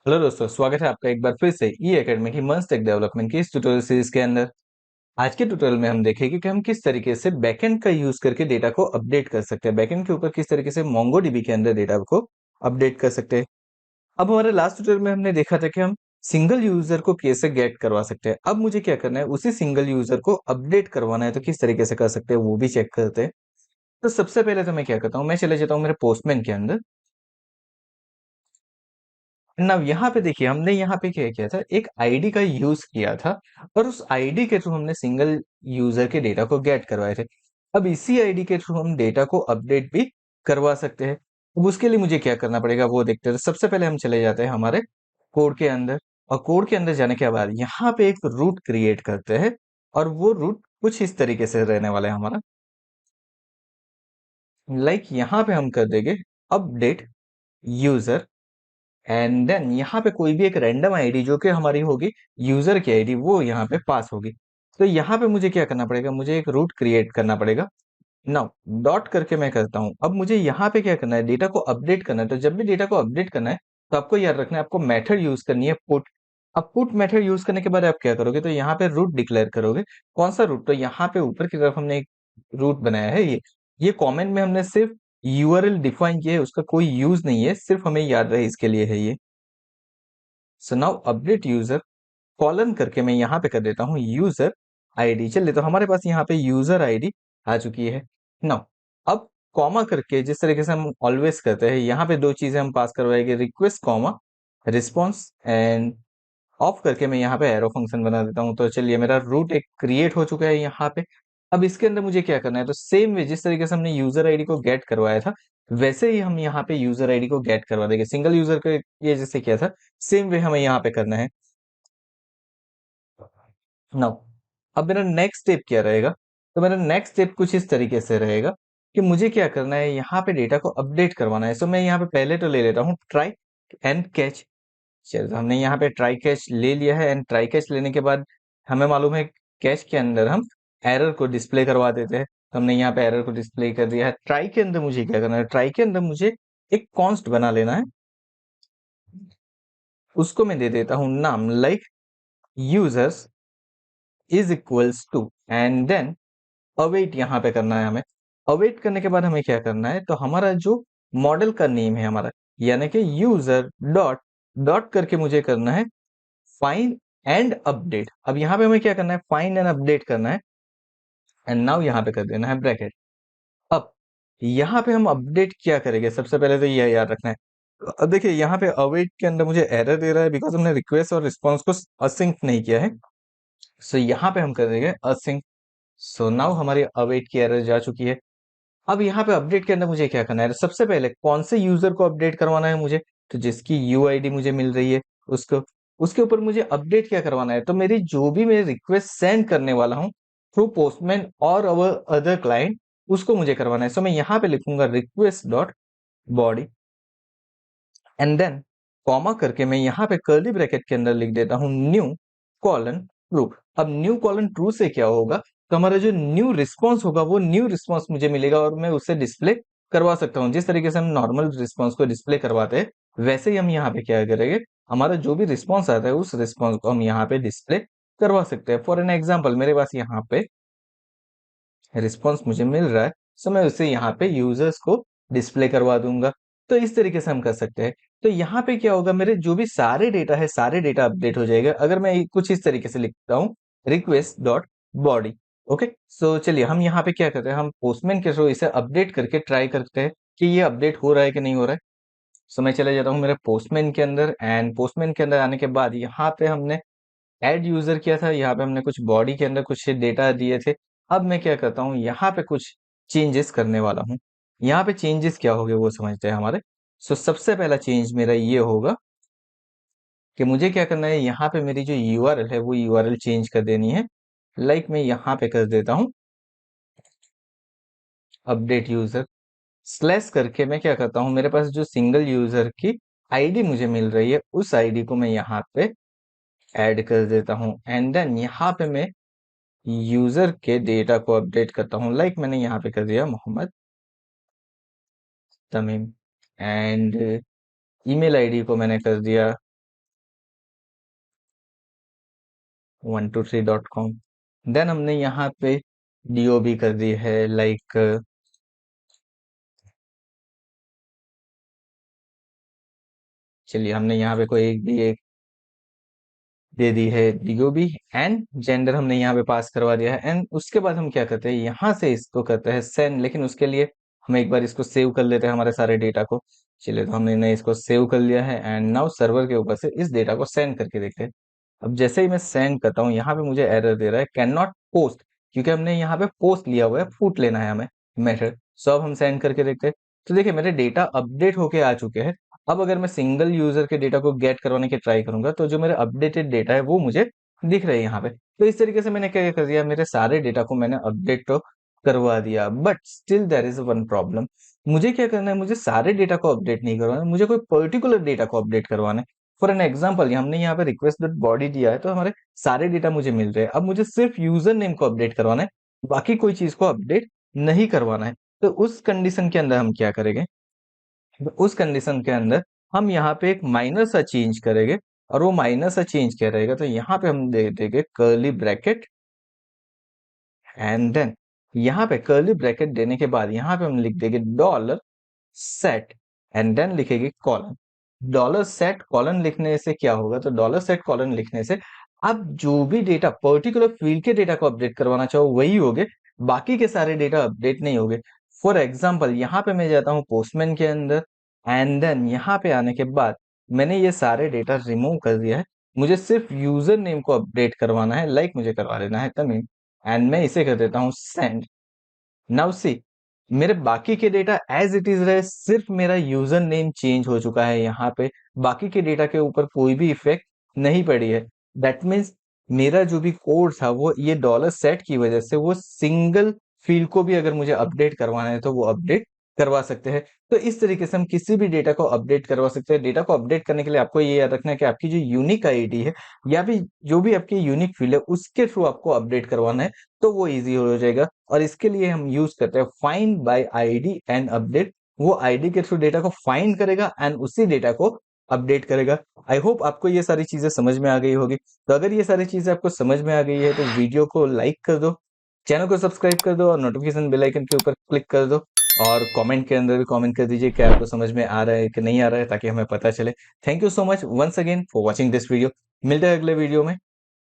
Hello दोस्तों, स्वागत है आपका एक बार फिर से ई एकेडमी की मस्त टेक डेवलपमेंट की इस ट्यूटोरियल सीरीज के अंदर। आज के ट्यूटोरियल में हम देखेंगे कि हम किस तरीके से बैकएंड का यूज करके डेटा को अपडेट कर सकते हैं। बैकएंड के ऊपर किस तरीके से मोंगोडीबी के अंदर डेटा को अपडेट कर सकते हैं। अब हमारे लास्ट ट्यूटोरियल में हमने देखा था कि हम सिंगल यूजर को कैसे गेट करवा सकते हैं। अब मुझे क्या करना है, उसी सिंगल यूजर को अपडेट करवाना है, तो किस तरीके से कर सकते हैं वो भी चेक करते हैं। तो सबसे पहले तो मैं क्या करता हूँ, मैं चले जाता हूँ मेरे पोस्टमैन के अंदर। ना यहाँ पे देखिए, हमने यहाँ पे क्या किया था, एक आईडी का यूज किया था और उस आईडी के थ्रू हमने सिंगल यूजर के डेटा को गेट करवाए थे। अब इसी आईडी के थ्रू हम डेटा को अपडेट भी करवा सकते हैं। अब उसके लिए मुझे क्या करना पड़ेगा वो देखते हैं। तो सबसे पहले हम चले जाते हैं हमारे कोड के अंदर, और कोड के अंदर जाने के बाद यहाँ पे एक रूट क्रिएट करते हैं। और वो रूट कुछ इस तरीके से रहने वाला है हमारा। यहाँ पे हम कर देंगे अपडेट यूजर, एंड देन यहाँ पे कोई भी एक रैंडम आईडी जो कि हमारी होगी यूजर की आईडी, वो यहाँ पे पास होगी। तो यहाँ पे मुझे क्या करना पड़ेगा, मुझे एक रूट क्रिएट करना पड़ेगा। नाउ डॉट करके मैं करता हूँ। अब मुझे यहाँ पे क्या करना है, डेटा को अपडेट करना है। तो जब भी डेटा को अपडेट करना है तो आपको याद रखना है, आपको मेथड यूज करनी है पुट। अब पुट मेथड यूज करने के बाद आप क्या करोगे, तो यहाँ पे रूट डिक्लेयर करोगे। कौन सा रूट, तो यहाँ पे ऊपर की तरफ हमने एक रूट बनाया है। ये कमेंट में हमने सिर्फ यूआरएल डिफाइन किया है, उसका कोई यूज नहीं है, सिर्फ हमें याद रहे इसके लिए है ये। So now update user colon करके मैं यहाँ पे कर देता हूँ यूजर आईडी। चलिए, तो हमारे पास यहाँ पे यूजर आईडी आ चुकी है। नाउ अब कॉमा करके, जिस तरीके से हम ऑलवेज करते हैं, यहाँ पे दो चीजें हम पास करवाएंगे, request comma response, end of करके मैं यहाँ पे एरो फंक्शन बना देता हूँ। तो चलिए, मेरा रूट एक क्रिएट हो चुका है यहाँ पे। अब इसके अंदर मुझे क्या करना है, तो सेम वे जिस तरीके से हमने यूजर आईडी को गेट करवाया था, वैसे ही हम यहाँ पे यूजर आईडी को गेट करवा देंगे। सिंगल यूजर को ये जैसे किया था, सेम वे हमें यहाँ पे करना है। नाउ अब मेरा नेक्स्ट स्टेप क्या रहेगा, तो मेरा नेक्स्ट स्टेप कुछ इस तरीके से रहेगा कि मुझे क्या करना है, यहाँ पे डेटा को अपडेट करवाना है। सो मैं यहाँ पे पहले तो ले लेता हूँ ट्राई एंड कैच। चलिए, तो हमने यहाँ पे ट्राई कैच ले लिया है, एंड ट्राई कैच लेने के बाद हमें मालूम है कैच के अंदर हम एरर को डिस्प्ले करवा देते हैं। तो हमने यहाँ पे एरर को डिस्प्ले कर दिया है। ट्राई के अंदर मुझे क्या करना है, ट्राई के अंदर मुझे एक कॉन्स्ट बना लेना है। उसको मैं दे देता हूँ नाम, like users is equals to, and then await यहाँ पे करना है हमें। अवेट करने के बाद हमें क्या करना है, तो हमारा जो मॉडल का नेम है हमारा, यानी कि यूजर डॉट डॉट करके मुझे करना है फाइंड एंड अपडेट। अब यहाँ पे हमें क्या करना है, फाइंड एंड अपडेट करना है, एंड नाउ यहाँ पे कर देना है ब्रैकेट। अब यहाँ पे हम अपडेट क्या करेंगे, सबसे पहले तो यह याद रखना है। अब देखिए, यहाँ पे अवेट के अंदर मुझे एरर दे रहा है, बिकॉज हमने रिक्वेस्ट और रिस्पॉन्स को असिंक नहीं किया है। सो यहाँ पे हम कर देंगे असिंक। सो नाउ हमारी अवेट की एरर जा चुकी है। अब यहाँ पे अपडेट के अंदर मुझे क्या करना है, सबसे पहले कौन से यूजर को अपडेट करवाना है मुझे, तो जिसकी यूआईडी मुझे मिल रही है उसको, उसके ऊपर मुझे अपडेट क्या करवाना है, तो मेरी जो भी मैं रिक्वेस्ट सेंड करने वाला हूँ थ्रू पोस्टमैन और अवर अदर क्लाइंट, उसको मुझे करवाना है। सो मैं यहाँ पे लिखूंगा request dot body, and then comma करके मैं यहाँ पे कर्ली ब्रैकेट के अंदर लिख देता हूँ न्यू कॉलन ट्रू। अब न्यू कॉलन ट्रू से क्या होगा, तो हमारा जो न्यू रिस्पॉन्स होगा वो न्यू रिस्पॉन्स मुझे मिलेगा और मैं उसे डिस्प्ले करवा सकता हूँ। जिस तरीके से हम नॉर्मल रिस्पॉन्स को डिस्प्ले करवाते हैं, वैसे ही हम यहाँ पे क्या करेंगे, हमारा जो भी रिस्पॉन्स आता है उस रिस्पॉन्स को हम यहाँ पे डिस्प्ले करवा सकते हैं। फॉर एन एग्जाम्पल, मेरे पास यहाँ पे रिस्पॉन्स मुझे मिल रहा है, सो मैं उसे यहाँ पे यूजर्स को डिस्प्ले करवा दूंगा। तो इस तरीके से हम कर सकते हैं। तो यहाँ पे क्या होगा, मेरे जो भी सारे डेटा है, सारे डेटा अपडेट हो जाएगा अगर मैं कुछ इस तरीके से लिखता हूँ रिक्वेस्ट डॉट बॉडी। ओके, सो चलिए, हम यहाँ पे क्या करते हैं, हम पोस्टमैन के थ्रू इसे अपडेट करके ट्राई करते हैं कि ये अपडेट हो रहा है कि नहीं हो रहा है। सो मैं चले जाता हूँ मेरे पोस्टमैन के अंदर, एंड पोस्टमैन के अंदर आने के बाद यहाँ पे हमने ऐड यूजर किया था, यहाँ पे हमने कुछ बॉडी के अंदर कुछ डेटा दिए थे। अब मैं क्या करता हूँ, यहाँ पे कुछ चेंजेस करने वाला हूँ। यहाँ पे चेंजेस क्या होंगे वो समझते हैं हमारे। सो सबसे पहला चेंज मेरा ये होगा कि मुझे क्या करना है, यहाँ पे मेरी जो यूआरएल है वो यूआरएल चेंज कर देनी है। मैं यहाँ पे कर देता हूँ अपडेट यूजर स्लैश करके, मैं क्या करता हूँ, मेरे पास जो सिंगल यूजर की आईडी मुझे मिल रही है उस आईडी को मैं यहाँ पे ऐड कर देता हूँ, एंड देन यहाँ पे मैं यूजर के डेटा को अपडेट करता हूँ। मैंने यहाँ पे कर दिया Mohammad Tamim, and email ID को मैंने कर दिया 123.com। देन हमने यहाँ पे DOB कर दी है, लाइक चलिए हमने यहाँ पे कोई एक भी एक दे दी है DOB, एंड जेंडर हमने यहाँ पे पास करवा दिया है। एंड उसके बाद हम क्या करते हैं, यहाँ से इसको करते हैं सेंड, लेकिन उसके लिए हम एक बार इसको सेव कर लेते हैं हमारे सारे डेटा को। चलिए तो हमने इसको सेव कर लिया है, एंड नाउ सर्वर के ऊपर से इस डेटा को सेंड करके देखते हैं। अब जैसे ही मैं सेंड करता हूँ, यहाँ पे मुझे एरर दे रहा है कैन नॉट पोस्ट, क्योंकि हमने यहाँ पे पोस्ट लिया हुआ है, फुट लेना है हमें मेथड। सो अब हम सेंड करके देखते हैं। तो देखिए मेरे डेटा अपडेट होके आ चुके हैं। अब अगर मैं सिंगल यूजर के डेटा को गेट करवाने की ट्राई करूंगा, तो जो मेरे अपडेटेड डेटा है वो मुझे दिख रहे हैं यहाँ पे। तो इस तरीके से मैंने क्या कर दिया, मेरे सारे डेटा को मैंने अपडेट तो करवा दिया, but still there is one problem. मुझे क्या करना है, मुझे सारे डेटा को अपडेट नहीं करवाना है, मुझे कोई पर्टिकुलर डेटा को अपडेट करवाना है। फॉर एन एग्जाम्पल हमने यहाँ पे रिक्वेस्ट डॉट बॉडी दिया है, तो हमारे सारे डेटा मुझे मिल रहे हैं। अब मुझे सिर्फ यूजर नेम को अपडेट करवाना है, बाकी कोई चीज को अपडेट नहीं करवाना है। तो उस कंडीशन के अंदर हम क्या करेंगे, उस कंडीशन के अंदर हम यहाँ पे एक माइनर सा चेंज करेंगे। और वो माइनर सा चेंज क्या रहेगा, तो यहाँ पे हम दे देंगे कर्ली ब्रैकेट, एंड देन यहाँ पे कर्ली ब्रैकेट देने के बाद यहाँ पे हम लिख देंगे डॉलर सेट, एंड देन लिखेंगे कॉलन। डॉलर सेट कॉलन लिखने से क्या होगा, तो डॉलर सेट कॉलन लिखने से अब जो भी डेटा पर्टिकुलर फील्ड के डेटा को अपडेट करवाना चाहो वही होगे, बाकी के सारे डेटा अपडेट नहीं होंगे। फॉर एग्जाम्पल यहाँ पे मैं जाता हूँ पोस्टमैन के अंदर, एंड देन यहाँ पे आने के बाद मैंने ये सारे डेटा रिमूव कर दिया है। मुझे सिर्फ यूजर नेम को अपडेट करवाना है, लाइक मुझे करवा लेना है तमीम, एंड मैं इसे कर देता हूँ सेंड। नाउ सी, मेरे बाकी के डेटा एज इट इज रहे, सिर्फ मेरा यूजर नेम चेंज हो चुका है यहाँ पे, बाकी के डेटा के ऊपर कोई भी इफेक्ट नहीं पड़ी है। दैट मीन्स मेरा जो भी कोड था वो ये डॉलर सेट की वजह से वो सिंगल फील्ड को भी अगर मुझे अपडेट करवाना है तो वो अपडेट करवा सकते हैं। तो इस तरीके से हम किसी भी डेटा को अपडेट करवा सकते हैं। डेटा को अपडेट करने के लिए आपको ये याद रखना है कि आपकी जो यूनिक आईडी है या फिर जो भी आपकी यूनिक फील्ड है उसके थ्रू आपको अपडेट करवाना है, तो वो इजी हो जाएगा। और इसके लिए हम यूज करते हैं find by ID and update. वो आईडी के थ्रू डेटा को फाइंड करेगा एंड उसी डेटा को अपडेट करेगा। आई होप आपको ये सारी चीजें समझ में आ गई होगी। तो अगर ये सारी चीजें आपको समझ में आ गई है तो वीडियो को लाइक कर दो, चैनल को सब्सक्राइब कर दो और नोटिफिकेशन बेल आइकन के ऊपर क्लिक कर दो। और कमेंट के अंदर भी कमेंट कर दीजिए कि आपको समझ में आ रहा है कि नहीं आ रहा है, ताकि हमें पता चले। Thank you so much once again for watching this video. मिलते हैं अगले वीडियो में।